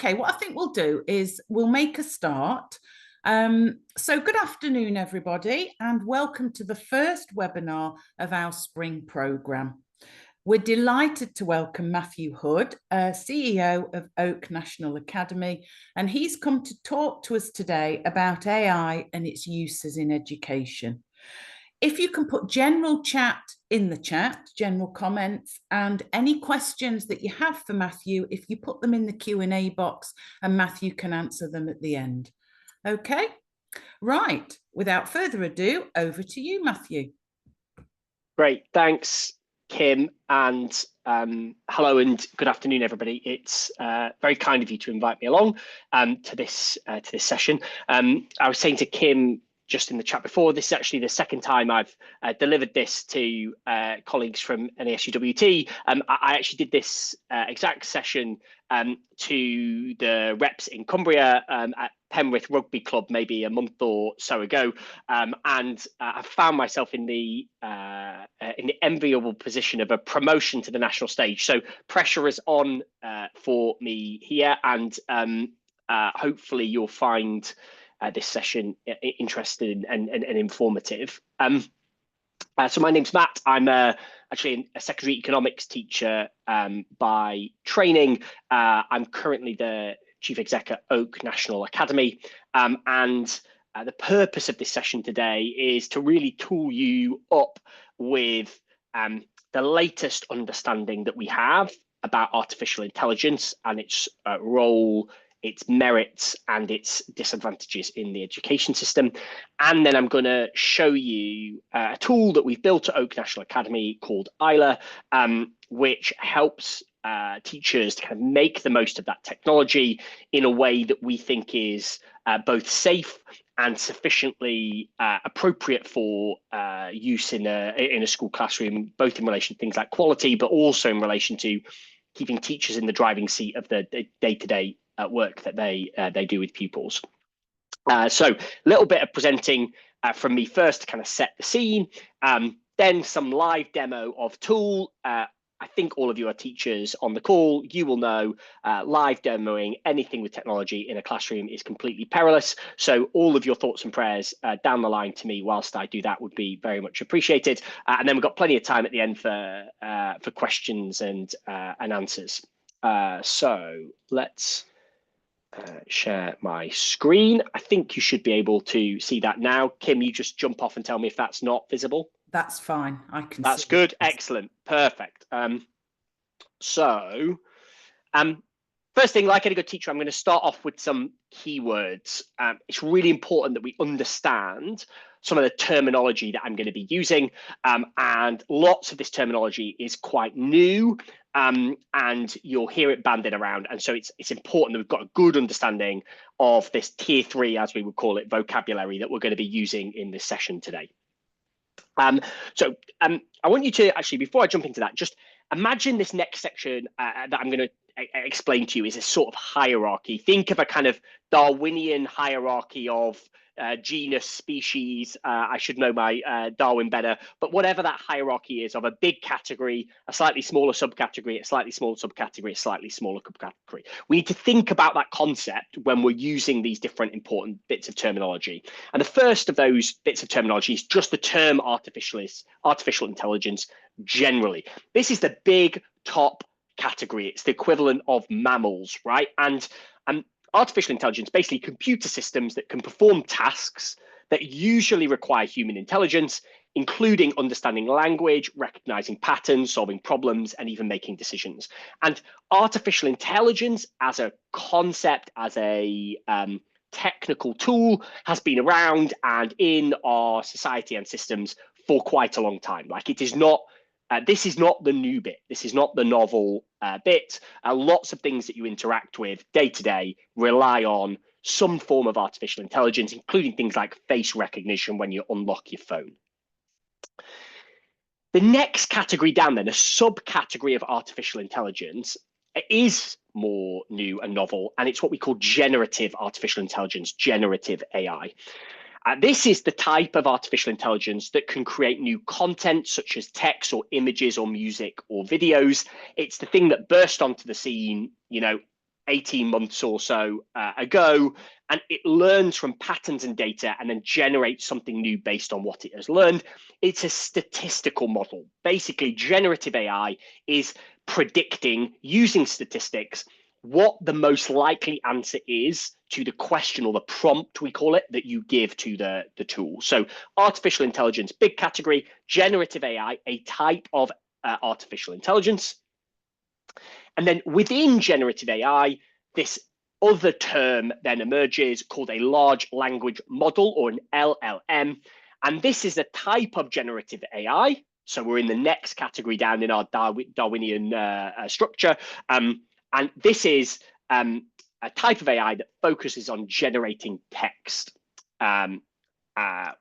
Okay, what I think we'll do is we'll make a start. So good afternoon, everybody, and welcome to the first webinar of our spring programme. We're delighted to welcome Matthew Hood, CEO of Oak National Academy, and he's come to talk to us today about AI and its uses in education. If you can put general chat in the chat, general comments, and any questions that you have for Matthew, if you put them in the Q&A box, and Matthew can answer them at the end. Okay, right. Without further ado, over to you, Matthew. Great, thanks, Kim, and hello and good afternoon, everybody. It's very kind of you to invite me along to this session. I was saying to Kim just in the chat before, this is actually the second time I've delivered this to colleagues from NASUWT. I actually did this exact session to the reps in Cumbria at Penrith Rugby Club maybe a month or so ago, and I found myself in the enviable position of a promotion to the national stage. So pressure is on for me here, and hopefully you'll find this session interesting and informative. So my name's Matt. I'm actually a secondary economics teacher by training. I'm currently the Chief Exec at Oak National Academy. And the purpose of this session today is to really tool you up with the latest understanding that we have about artificial intelligence and its role, its merits and its disadvantages in the education system. And then I'm going to show you a tool that we've built at Oak National Academy called AILA, which helps teachers to kind of make the most of that technology in a way that we think is both safe and sufficiently appropriate for use in a school classroom, both in relation to things like quality, but also in relation to keeping teachers in the driving seat of the day-to-day work that they do with pupils. So a little bit of presenting from me first to kind of set the scene, then some live demo of tool. I think all of you are teachers on the call. You will know live demoing anything with technology in a classroom is completely perilous. So all of your thoughts and prayers down the line to me whilst I do that would be very much appreciated. And then we've got plenty of time at the end for questions and answers. So let's share my screen. I think you should be able to see that now. Kim, you just jump off and tell me if that's not visible. That's fine. I can. That's good. Excellent. Perfect. So first thing, like any good teacher, I'm going to start off with some keywords. It's really important that we understand some of the terminology that I'm going to be using, and lots of this terminology is quite new, and you'll hear it banded around. And so it's important that we've got a good understanding of this tier 3, as we would call it, vocabulary that we're going to be using in this session today. So I want you to actually, before I jump into that, just imagine this next section that I'm going to explain to you is a sort of hierarchy. Think of a kind of Darwinian hierarchy of genus, species. I should know my Darwin better, but whatever that hierarchy is of a big category, a slightly smaller subcategory, a slightly smaller subcategory, a slightly smaller subcategory. We need to think about that concept when we're using these different important bits of terminology. And the first of those bits of terminology is just the term artificial intelligence generally. This is the big top category. It's the equivalent of mammals, right? And artificial intelligence, basically computer systems that can perform tasks that usually require human intelligence, including understanding language, recognizing patterns, solving problems, and even making decisions. And artificial intelligence as a concept, as a technical tool, has been around and in our society and systems for quite a long time. Like, it is not this is not the new bit. This is not the novel bit. Lots of things that you interact with day to day rely on some form of artificial intelligence, including things like face recognition when you unlock your phone. The next category down then, a subcategory of artificial intelligence, is more new and novel, and it's what we call generative artificial intelligence, generative AI. This is the type of artificial intelligence that can create new content, such as text or images or music or videos. It's the thing that burst onto the scene, 18 months or so ago, and it learns from patterns and data and then generates something new based on what it has learned. It's a statistical model. Basically, generative AI is predicting using statistics what the most likely answer is to the question, or the prompt we call it, that you give to the tool. So artificial intelligence, big category, generative AI, a type of artificial intelligence. And then within generative AI, this other term then emerges called a large language model, or an LLM. And this is a type of generative AI. So we're in the next category down in our Darwinian structure. And this is a type of AI that focuses on generating text,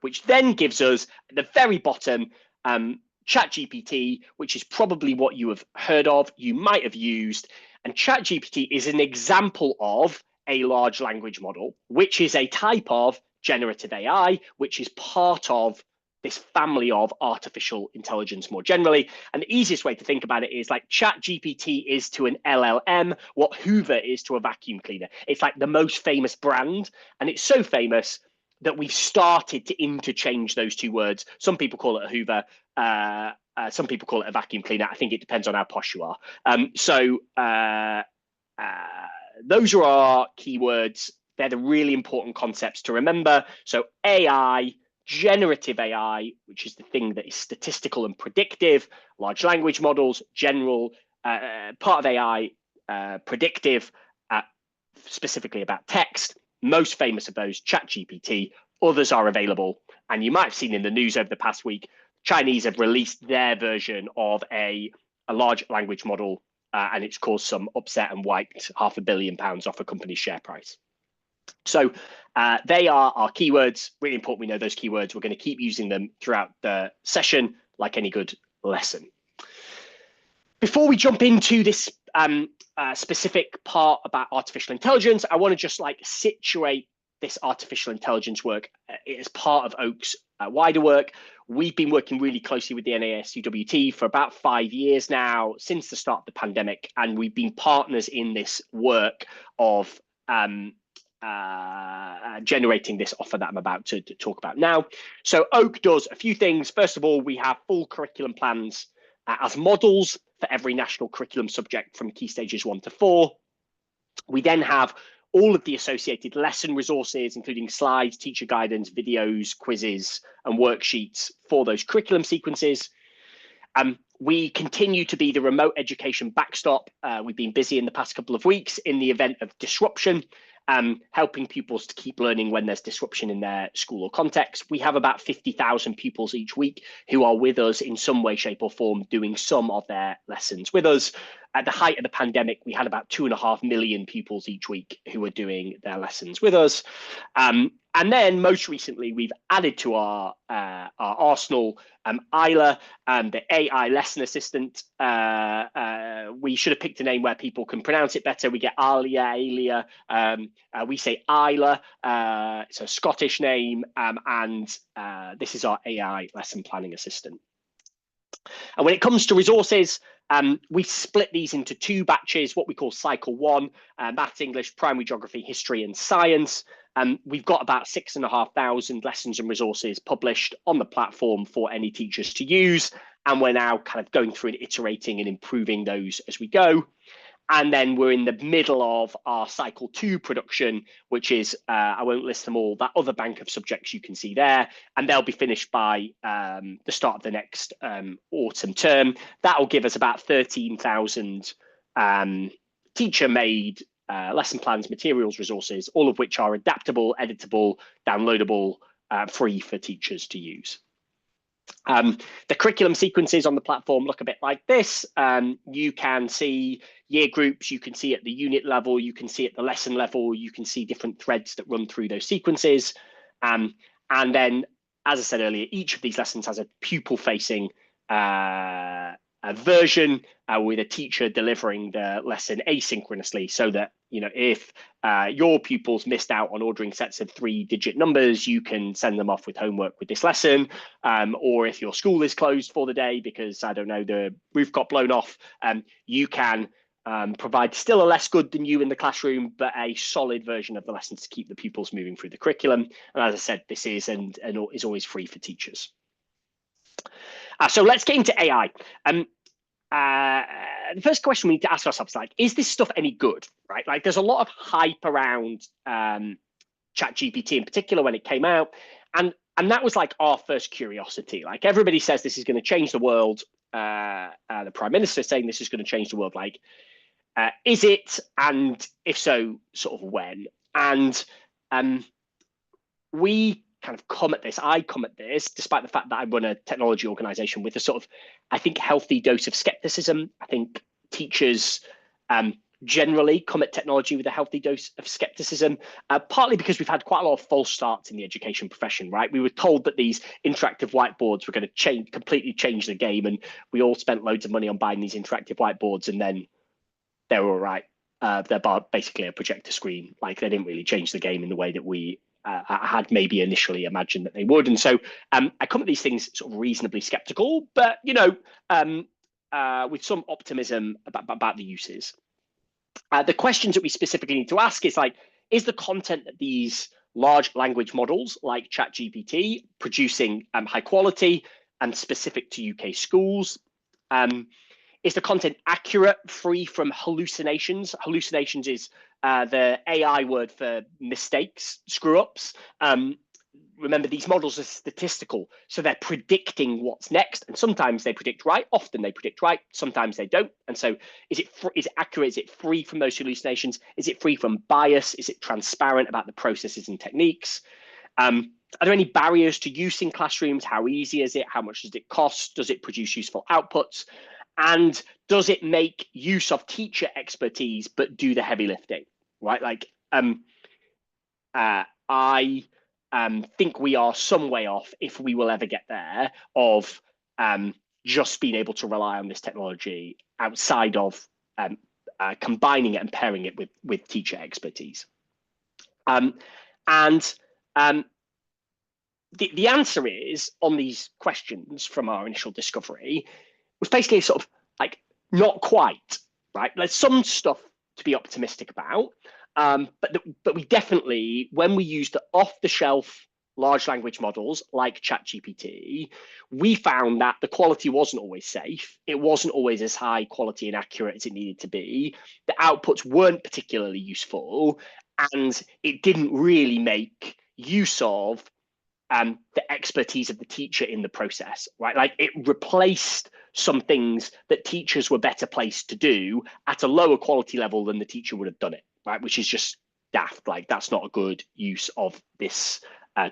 which then gives us at the very bottom ChatGPT, which is probably what you have heard of, you might have used. And ChatGPT is an example of a large language model, which is a type of generative AI, which is part of this family of artificial intelligence more generally. And the easiest way to think about it is like ChatGPT is to an LLM what Hoover is to a vacuum cleaner. It's like the most famous brand, and it's so famous that we've started to interchange those two words. Some people call it a Hoover, some people call it a vacuum cleaner. I think it depends on how posh you are. Those are our keywords. They're the really important concepts to remember. So AI, generative AI, which is the thing that is statistical and predictive, large language models, general, part of AI, predictive, specifically about text. Most famous of those, ChatGPT. Others are available. And you might have seen in the news over the past week, Chinese have released their version of a large language model, and it's caused some upset and wiped £500 million off a company's share price. So they are our keywords. Really important we know those keywords. We're going to keep using them throughout the session, like any good lesson. Before we jump into this specific part about artificial intelligence, I want to just like situate this artificial intelligence work as part of Oak's wider work. We've been working really closely with the NASUWT for about 5 years now, since the start of the pandemic, and we've been partners in this work of generating this offer that I'm about to talk about now. So Oak does a few things. First of all, we have full curriculum plans as models for every national curriculum subject from key stages 1 to 4. We then have all of the associated lesson resources, including slides, teacher guidance, videos, quizzes, and worksheets for those curriculum sequences. We continue to be the remote education backstop. We've been busy in the past couple of weeks in the event of disruption, helping pupils to keep learning when there's disruption in their school or context. We have about 50,000 pupils each week who are with us in some way, shape or form, doing some of their lessons with us. At the height of the pandemic, we had about 2.5 million pupils each week who were doing their lessons with us. And then most recently, we've added to our arsenal AILA, the AI lesson assistant. We should have picked a name where people can pronounce it better. We get AILA. We say AILA. It's a Scottish name, and this is our AI lesson planning assistant. And when it comes to resources, we split these into 2 batches, what we call cycle 1, maths, English, primary geography, history and science. We've got about 6,500 lessons and resources published on the platform for any teachers to use. And we're now kind of going through and iterating and improving those as we go. And then we're in the middle of our cycle 2 production, which is, I won't list them all, that other bank of subjects you can see there, and they'll be finished by the start of the next autumn term. That will give us about 13,000 teacher-made lesson plans, materials, resources, all of which are adaptable, editable, downloadable, free for teachers to use. The curriculum sequences on the platform look a bit like this. You can see year groups, you can see at the unit level, you can see at the lesson level, you can see different threads that run through those sequences. And then, as I said earlier, each of these lessons has a pupil-facing version with a teacher delivering the lesson asynchronously, so that, you know, if your pupils missed out on ordering sets of 3-digit numbers, you can send them off with homework with this lesson. Or if your school is closed for the day because, I don't know, the roof got blown off, you can provide still a less good than you in the classroom, but a solid version of the lessons to keep the pupils moving through the curriculum. And as I said, this is and is always free for teachers. So let's get into AI. The first question we need to ask ourselves, like, is this stuff any good, right? Like, there's a lot of hype around ChatGPT in particular when it came out, and that was like our first curiosity. Like, everybody says this is going to change the world. The Prime Minister is saying this is going to change the world. Like, is it? And if so, sort of when? And we kind of come at this. I come at this, despite the fact that I run a technology organization, with a sort of, I think, healthy dose of skepticism. I think teachers generally come at technology with a healthy dose of skepticism, partly because we've had quite a lot of false starts in the education profession, right? We were told that these interactive whiteboards were going to completely change the game, and we all spent loads of money on buying these interactive whiteboards, and then they were all right. They're basically a projector screen. Like, they didn't really change the game in the way that we had maybe initially imagined that they would. And so I come at these things sort of reasonably skeptical, but, you know, with some optimism about the uses. The questions that we specifically need to ask is, like, is the content that these large language models like ChatGPT producing high quality and specific to UK schools? Is the content accurate, free from hallucinations? Hallucinations is the AI word for mistakes, screw-ups. Remember, these models are statistical, so they're predicting what's next, and sometimes they predict right, often they predict right, sometimes they don't. And so is it accurate? Is it free from those hallucinations? Is it free from bias? Is it transparent about the processes and techniques? Are there any barriers to use in classrooms? How easy is it? How much does it cost? Does it produce useful outputs? And does it make use of teacher expertise but do the heavy lifting, right? Like, I think we are some way off, if we will ever get there, of just being able to rely on this technology outside of combining it and pairing it with teacher expertise. The answer is, on these questions from our initial discovery, was basically sort of like, not quite, right? There's some stuff to be optimistic about, but we definitely, when we used the off-the-shelf large language models like ChatGPT, we found that the quality wasn't always safe. It wasn't always as high quality and accurate as it needed to be. The outputs weren't particularly useful, and it didn't really make use of the expertise of the teacher in the process, right? Like, it replaced some things that teachers were better placed to do at a lower quality level than the teacher would have done it, right? Which is just daft. Like, that's not a good use of this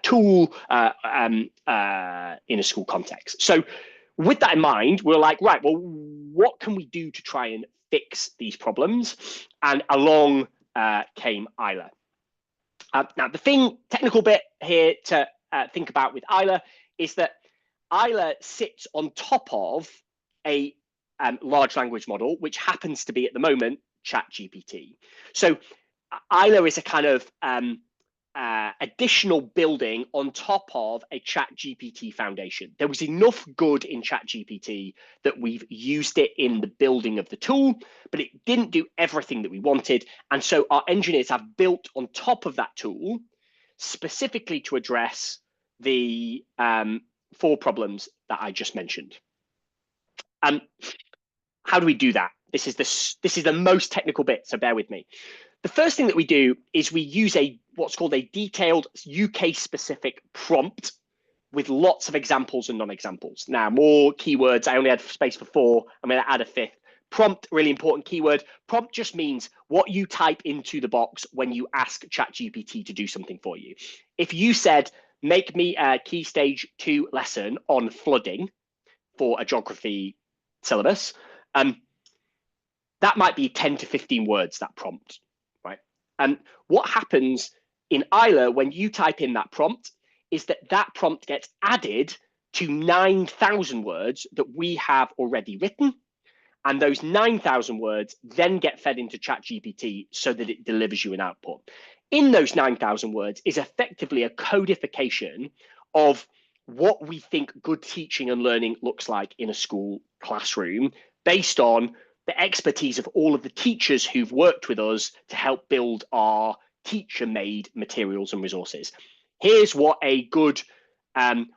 tool in a school context. So with that in mind, we're like, right, well, what can we do to try and fix these problems? And along came AILA. Now, the technical bit here to think about with AILA is that AILA sits on top of a large language model, which happens to be at the moment ChatGPT. So AILA is a kind of additional building on top of a ChatGPT foundation. There was enough good in ChatGPT that we've used it in the building of the tool, but it didn't do everything that we wanted. And so our engineers have built on top of that tool specifically to address the 4 problems that I just mentioned. How do we do that? This is the most technical bit, so bear with me. The first thing that we do is we use what's called a detailed UK-specific prompt with lots of examples and non-examples. Now, more keywords. I only had space for 4. I'm going to add a 5th. Prompt, really important keyword. Prompt just means what you type into the box when you ask ChatGPT to do something for you. If you said, make me a Key Stage 2 lesson on flooding for a geography syllabus, that might be 10 to 15 words, that prompt, right? And what happens in AILA when you type in that prompt is that prompt gets added to 9,000 words that we have already written. And those 9,000 words then get fed into ChatGPT so that it delivers you an output. In those 9,000 words is effectively a codification of what we think good teaching and learning looks like in a school classroom, based on the expertise of all of the teachers who've worked with us to help build our teacher-made materials and resources. Here's what a good,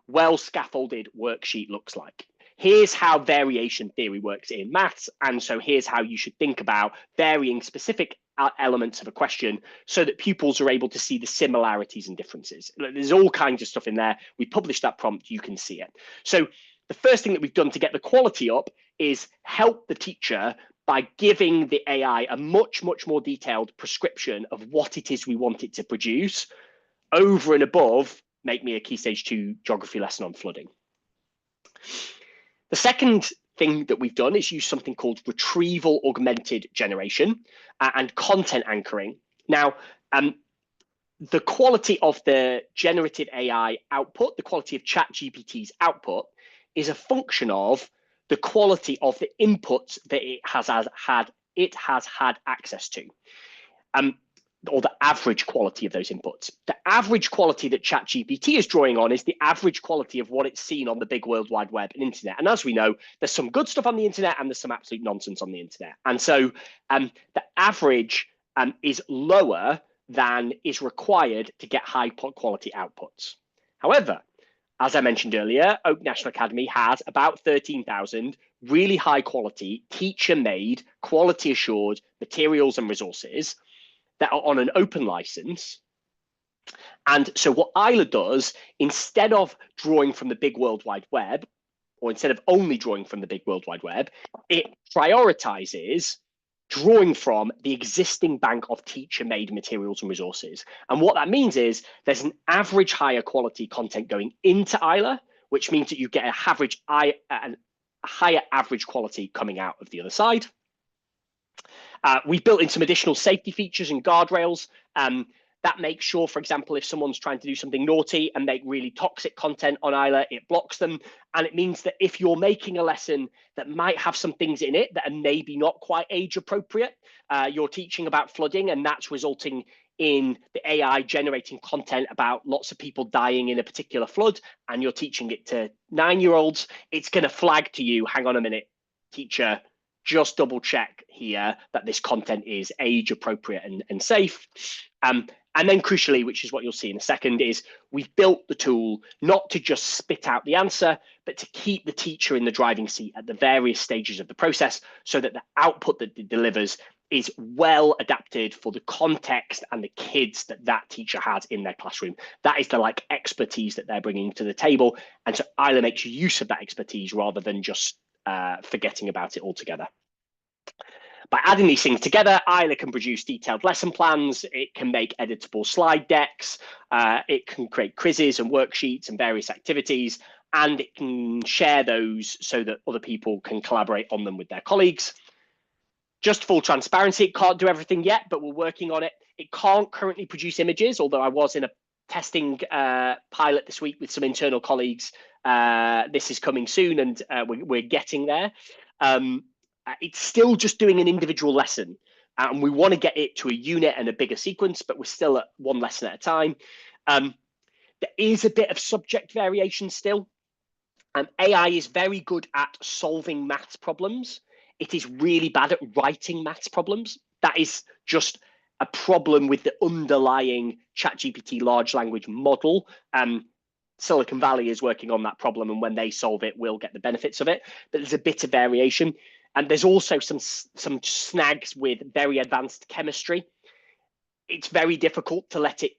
well-scaffolded worksheet looks like. Here's how variation theory works in maths. And so here's how you should think about varying specific elements of a question so that pupils are able to see the similarities and differences. There's all kinds of stuff in there. We published that prompt, you can see it. So the first thing that we've done to get the quality up is help the teacher by giving the AI a much, much more detailed prescription of what it is we want it to produce over and above, make me a Key Stage 2 geography lesson on flooding. The second thing that we've done is use something called retrieval augmented generation and content anchoring. Now, the quality of the generative AI output, the quality of ChatGPT's output, is a function of the quality of the inputs that it has had access to, or the average quality of those inputs. The average quality that ChatGPT is drawing on is the average quality of what it's seen on the big World Wide Web and internet. And as we know, there's some good stuff on the internet and there's some absolute nonsense on the internet. And so the average is lower than is required to get high quality outputs. However, as I mentioned earlier, Oak National Academy has about 13,000 really high quality, teacher-made, quality assured materials and resources that are on an open license. And so what AILA does, instead of drawing from the big World Wide Web, or instead of only drawing from the big World Wide Web, it prioritizes drawing from the existing bank of teacher-made materials and resources. And what that means is there's an average higher quality content going into AILA, which means that you get a higher average quality coming out of the other side. We've built in some additional safety features and guardrails that make sure, for example, if someone's trying to do something naughty and make really toxic content on AILA, it blocks them. And it means that if you're making a lesson that might have some things in it that are maybe not quite age appropriate, you're teaching about flooding and that's resulting in the AI generating content about lots of people dying in a particular flood, and you're teaching it to 9-year-olds, it's going to flag to you, hang on a minute, teacher, just double check here that this content is age appropriate and safe. And then crucially, which is what you'll see in a second, is we've built the tool not to just spit out the answer, but to keep the teacher in the driving seat at the various stages of the process so that the output that it delivers is well adapted for the context and the kids that that teacher has in their classroom. That is the expertise that they're bringing to the table. And so AILA makes use of that expertise rather than just forgetting about it altogether. By adding these things together, AILA can produce detailed lesson plans, it can make editable slide decks, it can create quizzes and worksheets and various activities, and it can share those so that other people can collaborate on them with their colleagues. Just full transparency, it can't do everything yet, but we're working on it. It can't currently produce images, although I was in a testing pilot this week with some internal colleagues. This is coming soon and we're getting there. It's still just doing an individual lesson and we want to get it to a unit and a bigger sequence, but we're still at one lesson at a time. There is a bit of subject variation still. AI is very good at solving maths problems. It is really bad at writing maths problems. That is just a problem with the underlying ChatGPT large language model. Silicon Valley is working on that problem, and when they solve it, we'll get the benefits of it. But there's a bit of variation. And there's also some snags with very advanced chemistry. It's very difficult to let it,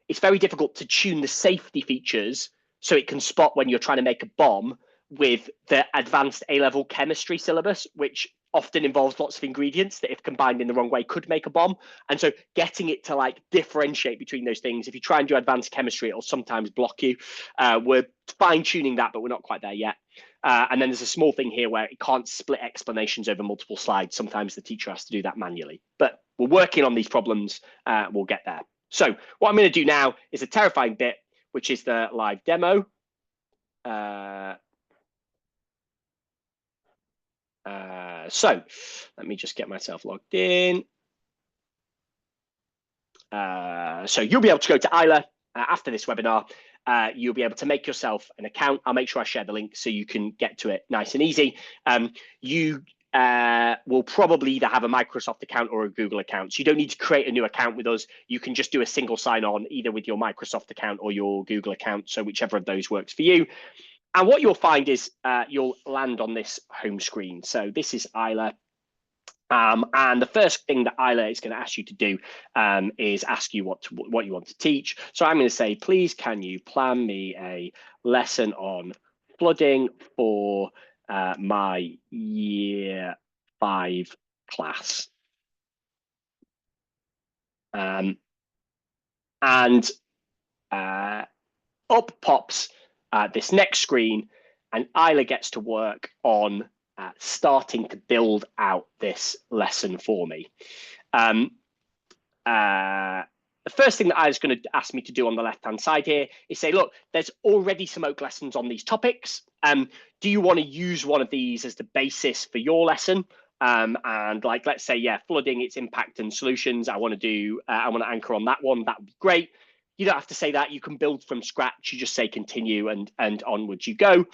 it's very difficult to tune the safety features so it can spot when you're trying to make a bomb with the advanced A-level chemistry syllabus, which often involves lots of ingredients that if combined in the wrong way could make a bomb. And so getting it to differentiate between those things, if you try and do advanced chemistry, it'll sometimes block you. We're fine tuning that, but we're not quite there yet. And then there's a small thing here where it can't split explanations over multiple slides. Sometimes the teacher has to do that manually, but we're working on these problems. We'll get there. So what I'm going to do now is a terrifying bit, which is the live demo. So let me just get myself logged in. So you'll be able to go to AILA after this webinar. You'll be able to make yourself an account. I'll make sure I share the link so you can get to it nice and easy. You will probably either have a Microsoft account or a Google account. So you don't need to create a new account with us. You can just do a single sign-on either with your Microsoft account or your Google account. So whichever of those works for you. And what you'll find is you'll land on this home screen. So this is AILA. And the first thing that AILA is going to ask you to do is ask you what you want to teach. So I'm going to say, please, can you plan me a lesson on flooding for my year 5 class? And up pops this next screen, and AILA gets to work on starting to build out this lesson for me. The first thing that I was going to ask me to do on the left-hand side here is say, look, there's already some OAK lessons on these topics. Do you want to use one of these as the basis for your lesson? And like, let's say, yeah, flooding, its impact and solutions. I want to anchor on that one. That would be great. You don't have to say that. You can build from scratch. You just say continue and onwards you go.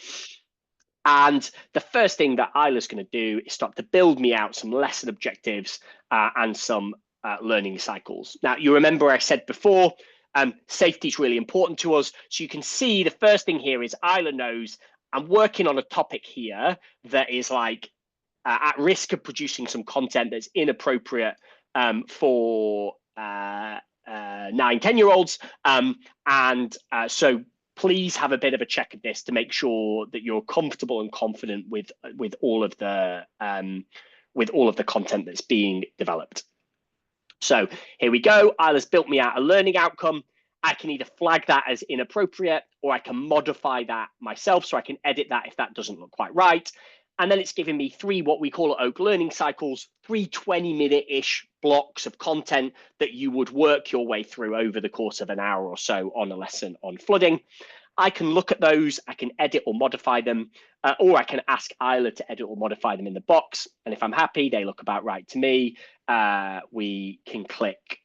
And the first thing that AILA is going to do is start to build me out some lesson objectives and some learning cycles. Now, you remember I said before, safety is really important to us. So you can see the first thing here is AILA knows I'm working on a topic here that is like at risk of producing some content that's inappropriate for 9-10-year-olds. So please have a bit of a check of this to make sure that you're comfortable and confident with all of the content that's being developed. So here we go. AILA's built me out a learning outcome. I can either flag that as inappropriate or I can modify that myself, so I can edit that if that doesn't look quite right. And then it's giving me 3 what we call OAK learning cycles, 3 20-minute-ish blocks of content that you would work your way through over the course of an hour or so on a lesson on flooding. I can look at those, I can edit or modify them, or I can ask AILA to edit or modify them in the box. And if I'm happy, they look about right to me, we can click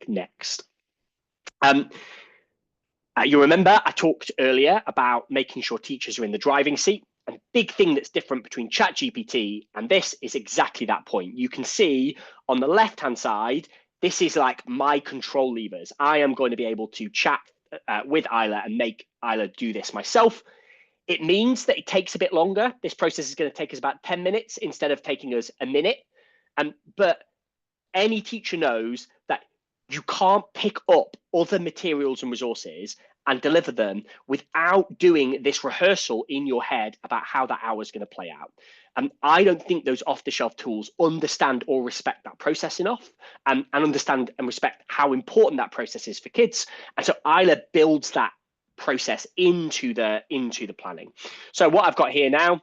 next. You remember I talked earlier about making sure teachers are in the driving seat. And the big thing that's different between ChatGPT and this is exactly that point. You can see on the left-hand side, this is like my control levers. I am going to be able to chat with AILA and make AILA do this myself. It means that it takes a bit longer. This process is going to take us about 10 minutes instead of taking us a minute. But any teacher knows that you can't pick up other materials and resources and deliver them without doing this rehearsal in your head about how that hour is going to play out. And I don't think those off-the-shelf tools understand or respect that process enough, and understand and respect how important that process is for kids. And so AILA builds that process into the planning. So what I've got here now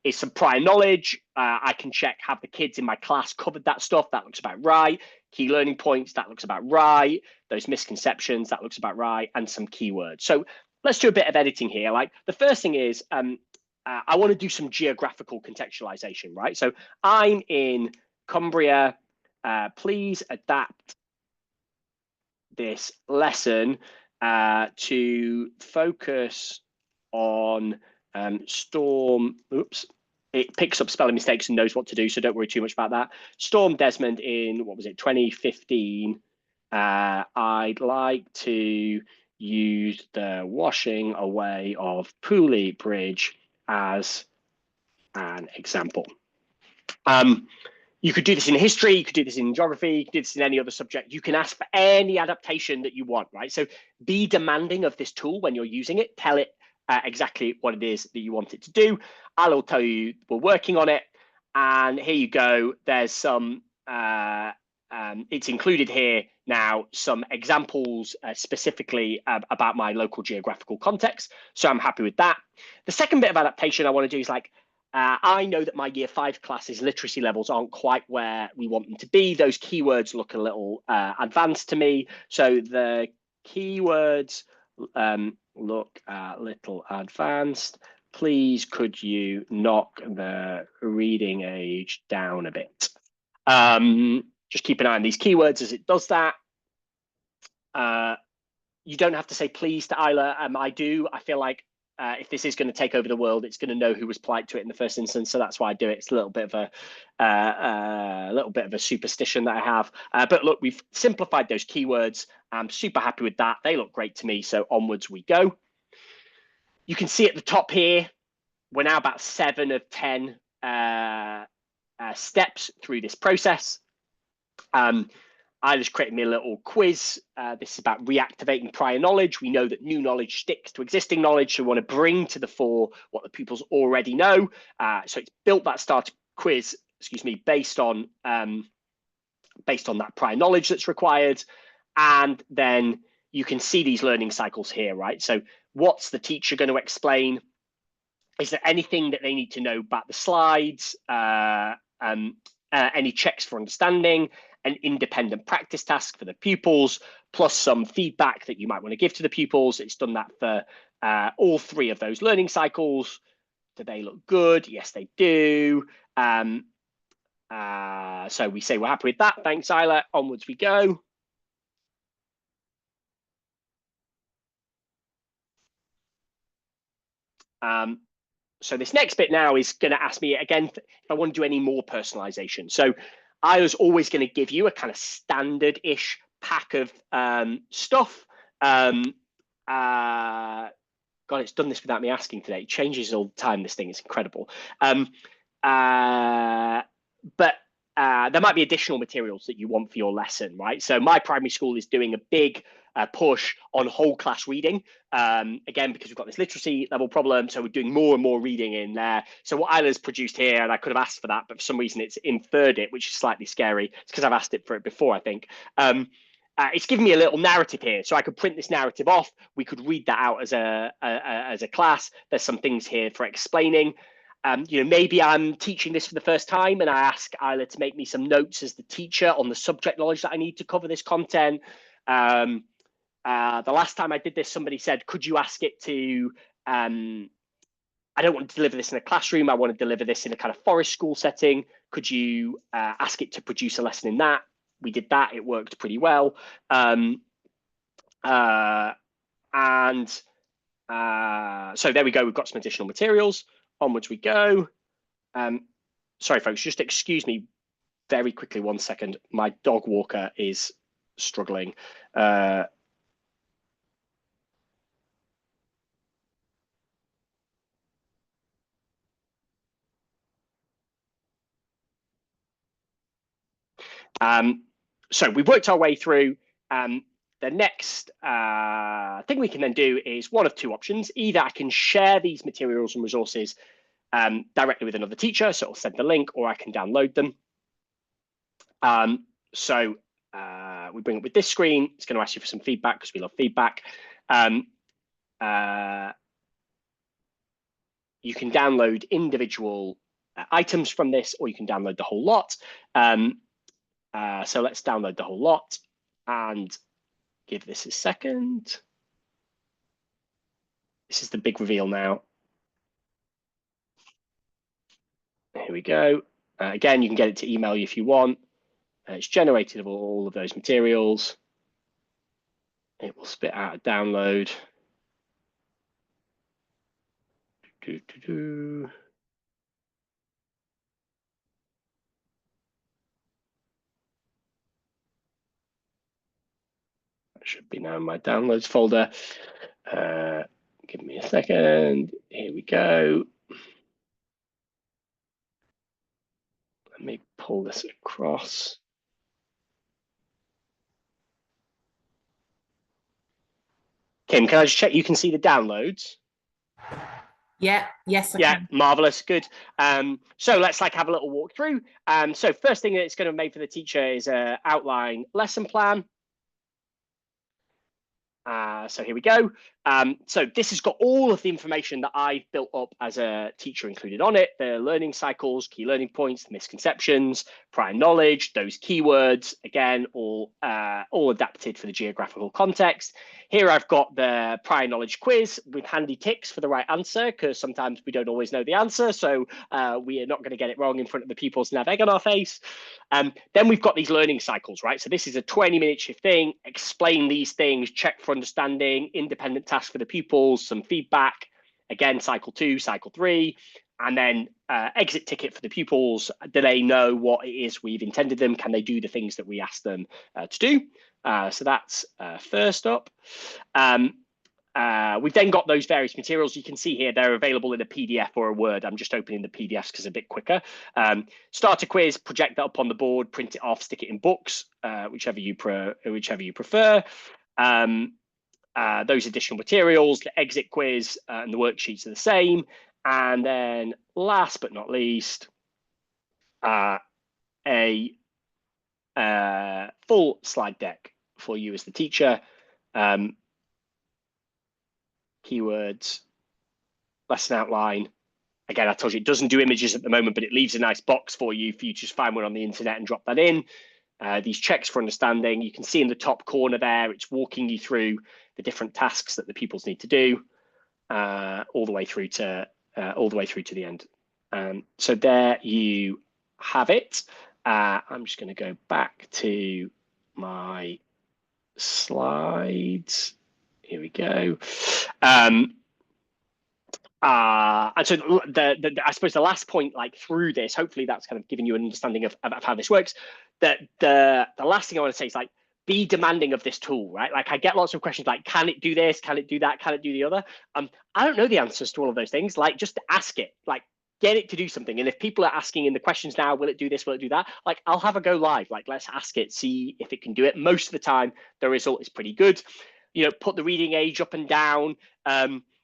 is some prior knowledge. I can check, have the kids in my class covered that stuff? That looks about right. Key learning points, that looks about right. Those misconceptions, that looks about right. And some keywords. So let's do a bit of editing here. Like the first thing is, I want to do some geographical contextualization, right? So I'm in Cumbria. Please adapt this lesson to focus on Storm. Oops. It picks up spelling mistakes and knows what to do, so don't worry too much about that. Storm Desmond in, what was it, 2015. I'd like to use the washing away of Pooley Bridge as an example. You could do this in history, you could do this in geography, you could do this in any other subject. You can ask for any adaptation that you want, right? So be demanding of this tool when you're using it. Tell it exactly what it is that you want it to do. I'll tell you we're working on it. And here you go. There's some, it's included here now, some examples specifically about my local geographical context. So I'm happy with that. The second bit of adaptation I want to do is like, I know that my year 5 classes literacy levels aren't quite where we want them to be. Those keywords look a little advanced to me. So the keywords look a little advanced. Please, could you knock the reading age down a bit? Just keep an eye on these keywords as it does that. You don't have to say please to AILA. I do. I feel like if this is going to take over the world, it's going to know who was polite to it in the first instance. So that's why I do it. It's a little bit of a superstition that I have. But look, we've simplified those keywords. I'm super happy with that. They look great to me. So onwards we go. You can see at the top here, we're now about 7 of 10 steps through this process. AILA's created me a little quiz. This is about reactivating prior knowledge. We know that new knowledge sticks to existing knowledge, so we want to bring to the fore what the pupils already know. So it's built that starter quiz, based on that prior knowledge that's required. And then you can see these learning cycles here, right? So what's the teacher going to explain? Is there anything that they need to know about the slides? Any checks for understanding? An independent practice task for the pupils, plus some feedback that you might want to give to the pupils. It's done that for all 3 of those learning cycles. Do they look good? Yes, they do. So we say we're happy with that. Thanks, AILA. Onwards we go. So this next bit now is going to ask me again if I want to do any more personalization. So I was always going to give you a kind of standard-ish pack of stuff. God, it's done this without me asking today. It changes all the time, this thing. It's incredible. But there might be additional materials that you want for your lesson, right? So my primary school is doing a big push on whole class reading, again, because we've got this literacy level problem. So we're doing more and more reading in there. So what AILA's produced here, and I could have asked for that, but for some reason it's inferred it, which is slightly scary. It's because I've asked it for it before, I think. It's given me a little narrative here, so I could print this narrative off. We could read that out as a class. There's some things here for explaining. Maybe I'm teaching this for the first time and I ask AILA to make me some notes as the teacher on the subject knowledge that I need to cover this content. The last time I did this, somebody said, could you ask it to, I don't want to deliver this in a classroom. I want to deliver this in a kind of forest school setting. Could you ask it to produce a lesson in that? We did that. It worked pretty well. So there we go. We've got some additional materials. Onwards we go. Sorry, folks, just excuse me very quickly 1 second. My dog walker is struggling. So we've worked our way through. The next thing we can then do is one of 2 options. Either I can share these materials and resources directly with another teacher, so I'll send the link, or I can download them. We bring up with this screen. It's going to ask you for some feedback because we love feedback. You can download individual items from this, or you can download the whole lot. So let's download the whole lot and give this a second. This is the big reveal now. Here we go. Again, you can get it to email you if you want. It's generated of all of those materials. It will spit out a download. Should be now in my downloads folder. Give me a second. Here we go. Let me pull this across. Kim, can I just check you can see the downloads? Yeah, yes, I can. Marvelous, good. So let's have a little walk through. So first thing that it's going to make for the teacher is an outline lesson plan. So here we go. So this has got all of the information that I've built up as a teacher included on it, the learning cycles, key learning points, misconceptions, prior knowledge, those keywords, again, all adapted for the geographical context. Here I've got the prior knowledge quiz with handy ticks for the right answer, because sometimes we don't always know the answer. So we are not going to get it wrong in front of the pupils and have egg on our face. Then we've got these learning cycles, right? So this is a 20-minute shift thing, explain these things, check for understanding, independent task for the pupils, some feedback, again, cycle 2, cycle 3, and then exit ticket for the pupils. Do they know what it is we've intended them? Can they do the things that we asked them to do? So that's first up. We've then got those various materials. You can see here they're available in a PDF or a Word. I'm just opening the PDFs because it's a bit quicker. Start a quiz, project that up on the board, print it off, stick it in books, whichever you prefer. Those additional materials, the exit quiz and the worksheets are the same. And then last but not least, a full slide deck for you as the teacher. Keywords, lesson outline. Again, I told you it doesn't do images at the moment, but it leaves a nice box for you to just find one on the internet and drop that in. These checks for understanding, you can see in the top corner there, it's walking you through the different tasks that the pupils need to do, all the way through to the end. So there you have it. I'm just going to go back to my slides. Here we go. And so I suppose the last point, like through this, hopefully that's kind of giving you an understanding of how this works. That the last thing I want to say is like, be demanding of this tool, right? Like I get lots of questions like, can it do this? Can it do that? Can it do the other? I don't know the answers to all of those things. Like just ask it, like get it to do something. And if people are asking in the questions now, will it do this? Will it do that? Like I'll have a go live, like let's ask it, see if it can do it. Most of the time, the result is pretty good. You know, put the reading age up and down,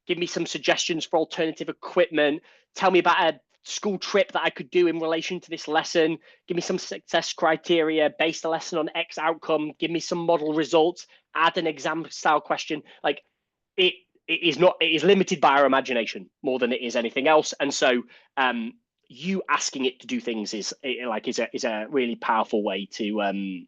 give me some suggestions for alternative equipment, tell me about a school trip that I could do in relation to this lesson, give me some success criteria, base the lesson on X outcome, give me some model results, add an exam style question. Like it is limited by our imagination more than it is anything else. And so you asking it to do things is a really powerful way to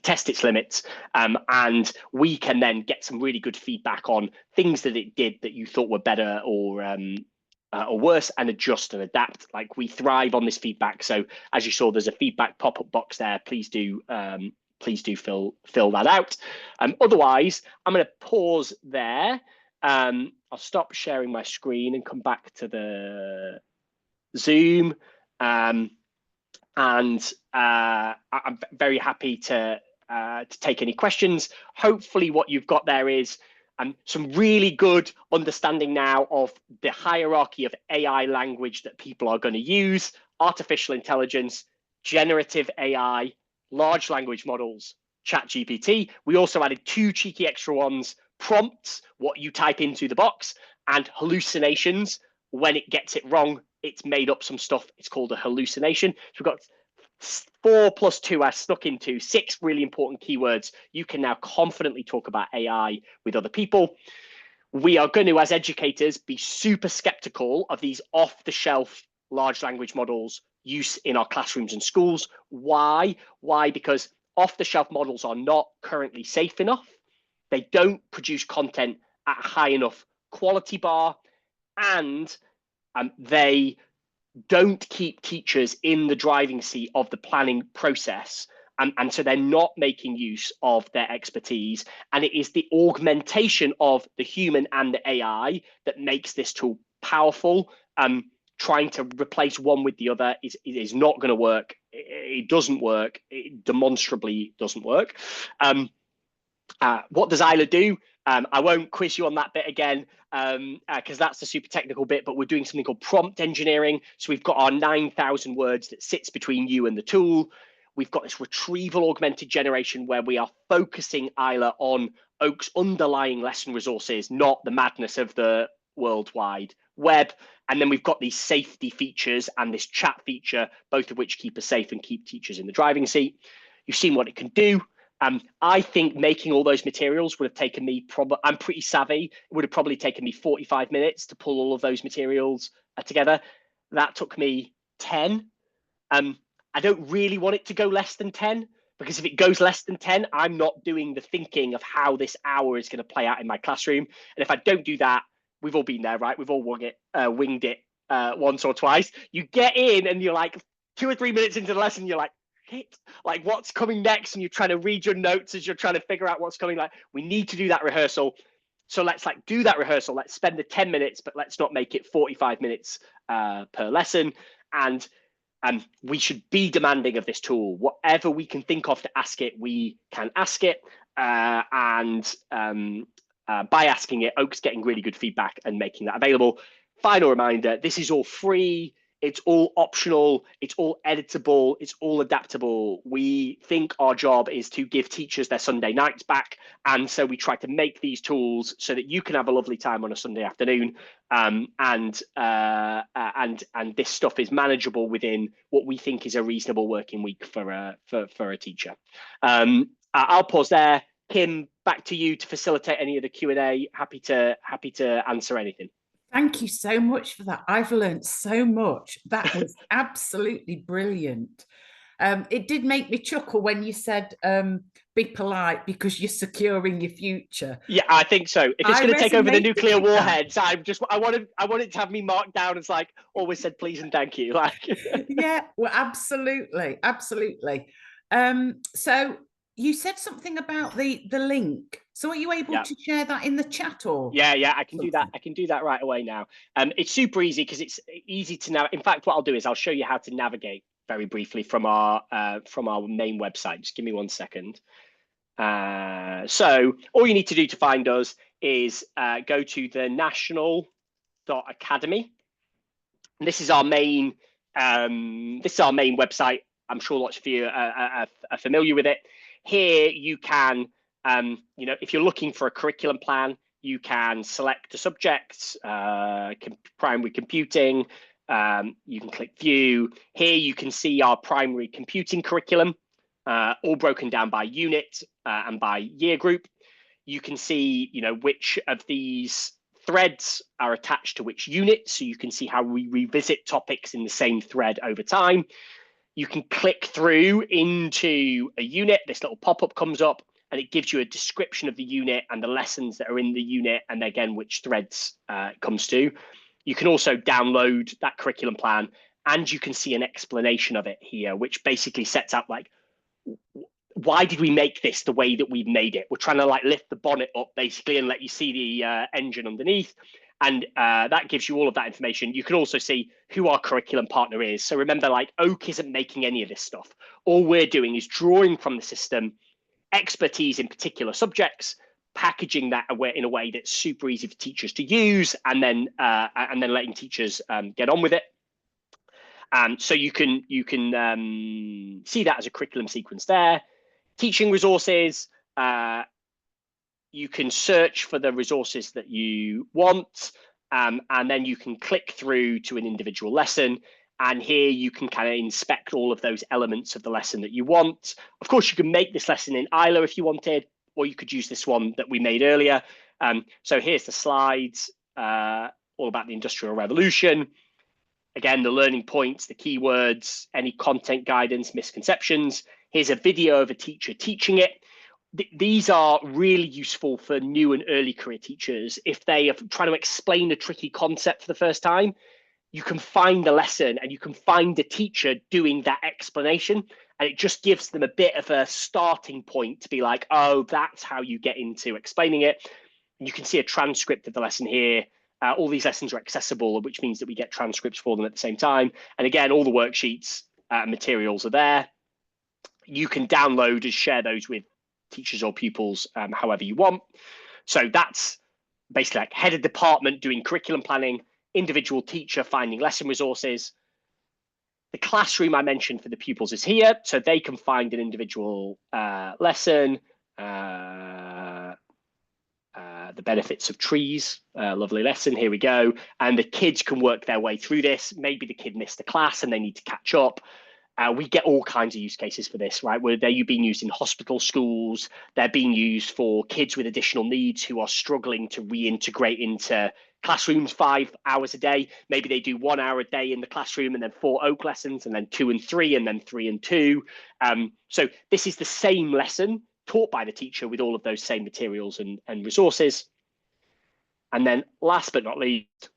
test its limits, and we can then get some really good feedback on things that it did that you thought were better or worse, and adjust and adapt. Like we thrive on this feedback. So as you saw, there's a feedback pop-up box there. Please do fill that out. Otherwise, I'm going to pause there. I'll stop sharing my screen and come back to the Zoom. And I'm very happy to take any questions. Hopefully what you've got there is some really good understanding now of the hierarchy of AI language that people are going to use: artificial intelligence, generative AI, large language models, ChatGPT. We also added 2 cheeky extra ones: prompts, what you type into the box, and hallucinations. When it gets it wrong, it's made up some stuff. It's called a hallucination. So we've got 4 plus 2 I snuck into 6 really important keywords. You can now confidently talk about AI with other people. We are going to, as educators, be super skeptical of these off-the-shelf large language models use in our classrooms and schools. Why? Because off-the-shelf models are not currently safe enough. They don't produce content at a high enough quality bar, and they don't keep teachers in the driving seat of the planning process. And so they're not making use of their expertise. And it is the augmentation of the human and the AI that makes this tool powerful. Trying to replace one with the other is not going to work. It doesn't work. It demonstrably doesn't work. What does AILA do? I won't quiz you on that bit again, because that's the super technical bit, but we're doing something called prompt engineering. So we've got our 9,000 words that sits between you and the tool. We've got this retrieval augmented generation where we are focusing AILA on Oak's underlying lesson resources, not the madness of the World Wide Web. And then we've got these safety features and this chat feature, both of which keep us safe and keep teachers in the driving seat. You've seen what it can do. I think making all those materials would have taken me I'm pretty savvy. It would have probably taken me 45 minutes to pull all of those materials together. That took me 10. I don't really want it to go less than 10, because if it goes less than 10, I'm not doing the thinking of how this hour is going to play out in my classroom. And if I don't do that, we've all been there, right? We've all winged it once or twice. You get in and you're like 2 or 3 minutes into the lesson, you're like, like what's coming next, and you're trying to read your notes as you're trying to figure out what's coming. Like, we need to do that rehearsal. So let's like do that rehearsal. Let's spend the 10 minutes, but let's not make it 45 minutes per lesson. And we should be demanding of this tool. Whatever we can think of to ask it, we can ask it. By asking it, Oak's getting really good feedback and making that available. Final reminder, this is all free. It's all optional. It's all editable. It's all adaptable. We think our job is to give teachers their Sunday nights back. And so we try to make these tools so that you can have a lovely time on a Sunday afternoon. And this stuff is manageable within what we think is a reasonable working week for a teacher. I'll pause there. Kim, back to you to facilitate any of the Q&A. Happy to answer anything. Thank you so much for that. I've learned so much. That was absolutely brilliant. It did make me chuckle when you said be polite because you're securing your future. Yeah, I think so. If it's going to take over the nuclear warheads, I wanted to have me marked down as like always said please and thank you. Like yeah, well, absolutely. So you said something about the link. So are you able to share that in the chat or? Yeah, I can do that. I can do that right away now. It's super easy because it's easy to now. In fact, what I'll do is I'll show you how to navigate very briefly from our main website. Just give me 1 second. So all you need to do to find us is go to the national.academy. And this is our main website. I'm sure lots of you are familiar with it. Here you can, if you're looking for a curriculum plan, you can select a subject, primary computing. You can click view. Here you can see our primary computing curriculum, all broken down by unit and by year group. You can see, which of these threads are attached to which unit. So you can see how we revisit topics in the same thread over time. You can click through into a unit. This little pop-up comes up and it gives you a description of the unit and the lessons that are in the unit and again, which threads it comes to. You can also download that curriculum plan and you can see an explanation of it here, which basically sets out like, why did we make this the way that we've made it? We're trying to like lift the bonnet up basically and let you see the engine underneath. And that gives you all of that information. You can also see who our curriculum partner is. So remember, like Oak isn't making any of this stuff. All we're doing is drawing from the system expertise in particular subjects, packaging that in a way that's super easy for teachers to use, and then letting teachers get on with it. So you can see that as a curriculum sequence there. Teaching resources. You can search for the resources that you want, and then you can click through to an individual lesson. And here you can kind of inspect all of those elements of the lesson that you want. Of course, you can make this lesson in AILA if you wanted, or you could use this one that we made earlier. So here's the slides, all about the Industrial Revolution. Again, the learning points, the keywords, any content guidance, misconceptions. Here's a video of a teacher teaching it. These are really useful for new and early career teachers. If they are trying to explain a tricky concept for the first time, you can find the lesson and you can find a teacher doing that explanation. And it just gives them a bit of a starting point to be like, oh, that's how you get into explaining it. And you can see a transcript of the lesson here. All these lessons are accessible, which means that we get transcripts for them at the same time. And again, all the worksheets and materials are there. You can download and share those with teachers or pupils however you want. So that's basically like head of department doing curriculum planning, individual teacher finding lesson resources. The classroom I mentioned for the pupils is here, so they can find an individual lesson. The benefits of trees, lovely lesson, here we go. And the kids can work their way through this. Maybe the kid missed a class and they need to catch up. We get all kinds of use cases for this, right? Where they're being used in hospital schools. They're being used for kids with additional needs who are struggling to reintegrate into classrooms 5 hours a day. Maybe they do 1 hour a day in the classroom and then 4 Oak lessons and then 2 and 3 and then 3 and 2. So this is the same lesson taught by the teacher with all of those same materials and resources. And then last but not least,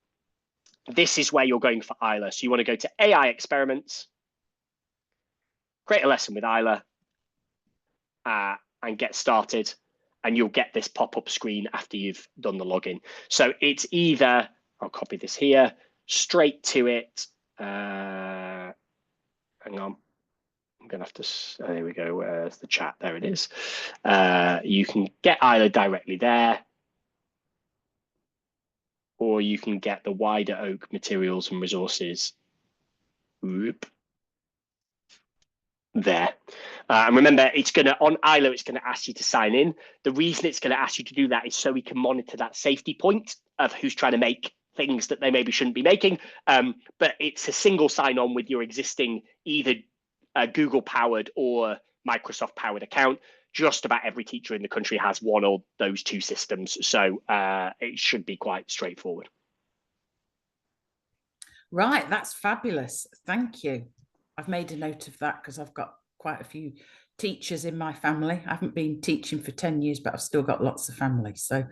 this is where you're going for AILA. So you want to go to AI experiments, create a lesson with AILA and get started. and you'll get this pop-up screen after you've done the login. So it's either, I'll copy this here, straight to it. Hang on. I'm going to have to, there we go, where's the chat? There it is. You can get AILA directly there, or you can get the Wider Oak materials and resources there. And remember, it's going to, on AILA, it's going to ask you to sign in. The reason it's going to ask you to do that is so we can monitor that safety point of who's trying to make things that they maybe shouldn't be making. But it's a single sign-on with your existing either Google-powered or Microsoft-powered account. Just about every teacher in the country has one or those two systems, so it should be quite straightforward. Right, that's fabulous. Thank you. I've made a note of that because I've got quite a few teachers in my family. I haven't been teaching for 10 years, but I've still got lots of family. So,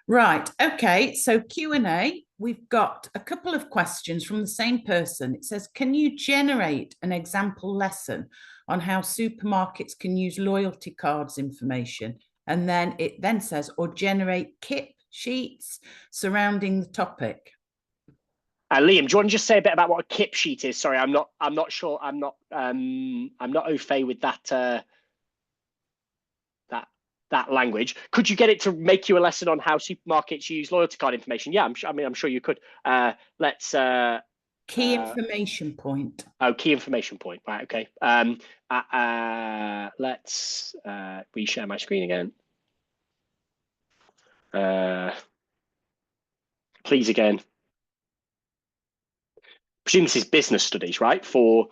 right, okay, so Q&A. We've got a couple of questions from the same person. It says, can you generate an example lesson on how supermarkets can use loyalty cards information? And then it then says, or generate KIP sheets surrounding the topic. Liam, do you want to just say a bit about what a KIP sheet is? Sorry, I'm not sure. I'm not au fait with that that language. Could you get it to make you a lesson on how supermarkets use loyalty card information? Yeah, I'm sure you could. Let's key information point. Oh, key information point. Right. Okay. Let's reshare my screen again. Please again. I presume this is business studies, right? For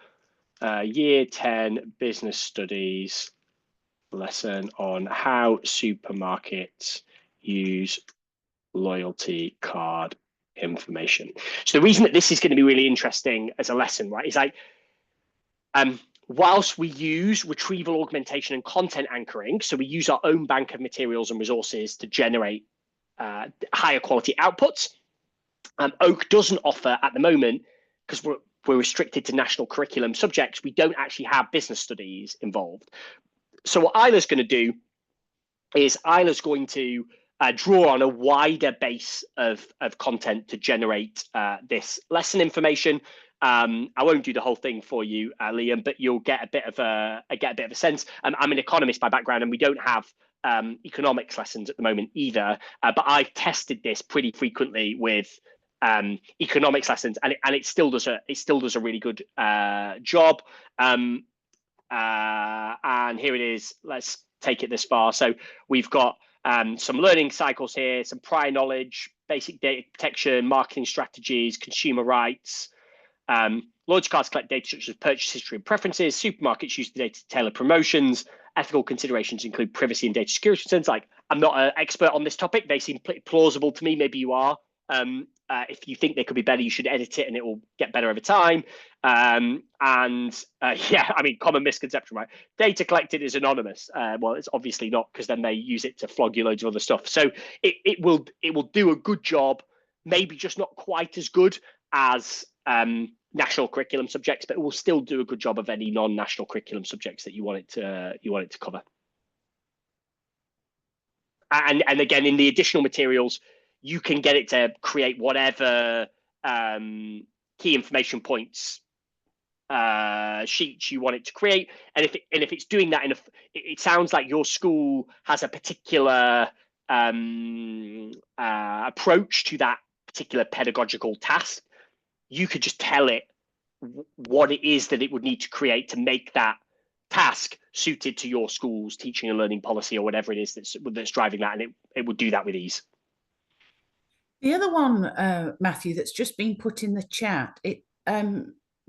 year 10 business studies lesson on how supermarkets use loyalty card information. So the reason that this is going to be really interesting as a lesson, right, is like, whilst we use retrieval augmentation and content anchoring, so we use our own bank of materials and resources to generate higher quality outputs, Oak doesn't offer at the moment, because we're restricted to national curriculum subjects, we don't actually have business studies involved. So what AILA's going to do is AILA's going to draw on a wider base of content to generate this lesson information. I won't do the whole thing for you, Liam, but you'll get a bit of a sense. I'm an economist by background, and we don't have economics lessons at the moment either. But I've tested this pretty frequently with economics lessons, and it still does a really good job. And here it is. Let's take it this far. So we've got some learning cycles here, some prior knowledge, basic data protection, marketing strategies, consumer rights. Loyalty cards collect data such as purchase history and preferences. Supermarkets use the data to tailor promotions. Ethical considerations include privacy and data security concerns. Like, I'm not an expert on this topic. They seem plausible to me. Maybe you are. If you think they could be better, you should edit it and it will get better over time. Yeah, I mean, common misconception, right? Data collected is anonymous. Well, it's obviously not, because then they use it to flog you loads of other stuff. So it will do a good job, maybe just not quite as good as national curriculum subjects, but it will still do a good job of any non-national curriculum subjects that you want it to cover. And again, in the additional materials, you can get it to create whatever key information points sheets you want it to create. And if it's doing that it sounds like your school has a particular approach to that particular pedagogical task. You could just tell it what it is that it would need to create to make that task suited to your school's teaching and learning policy, or whatever it is that's driving that, and it would do that with ease. The other one, Matthew, that's just been put in the chat,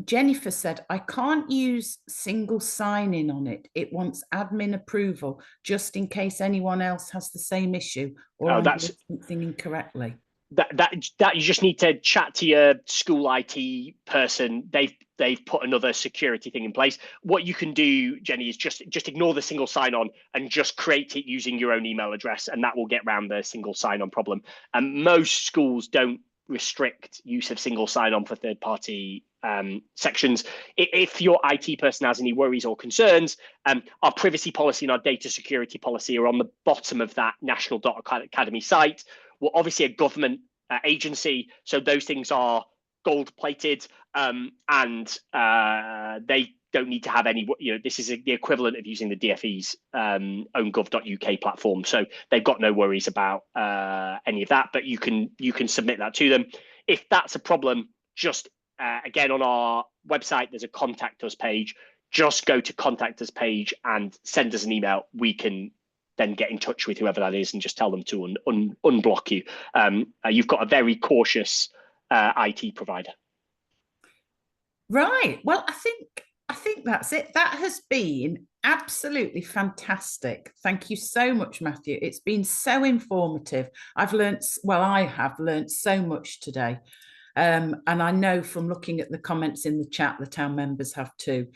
Jennifer said, I can't use single sign-in on it. It wants admin approval, just in case anyone else has the same issue or I'm doing something incorrectly. That you just need to chat to your school IT person. They've put another security thing in place. What you can do, Jenny, is just ignore the single sign-on and just create it using your own email address, and that will get around the single sign-on problem. And most schools don't restrict use of single sign-on for third-party sections. If your IT person has any worries or concerns, our privacy policy and our data security policy are on the bottom of that national.academy site. We're obviously a government agency, so those things are gold plated, and they don't need to have any, this is the equivalent of using the DfE's own.gov.uk platform. So they've got no worries about any of that, but you can submit that to them. If that's a problem, just again, on our website, there's a contact us page. Just go to contact us page and send us an email. We can then get in touch with whoever that is and just tell them to unblock you. You've got a very cautious IT provider. Right. Well, I think that's it. That has been absolutely fantastic. Thank you so much, Matthew. It's been so informative. I have learned so much today. And I know from looking at the comments in the chat that our members have too.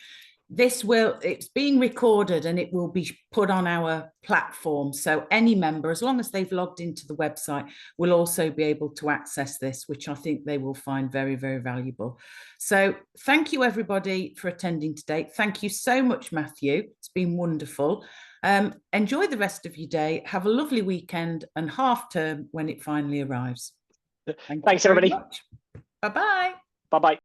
It's being recorded and it will be put on our platform. So any member, as long as they've logged into the website, will also be able to access this, which I think they will find very, very valuable. So thank you, everybody, for attending today. Thank you so much, Matthew. It's been wonderful. Enjoy the rest of your day. Have a lovely weekend and half term when it finally arrives. Thanks, everybody. Bye-bye. Bye-bye.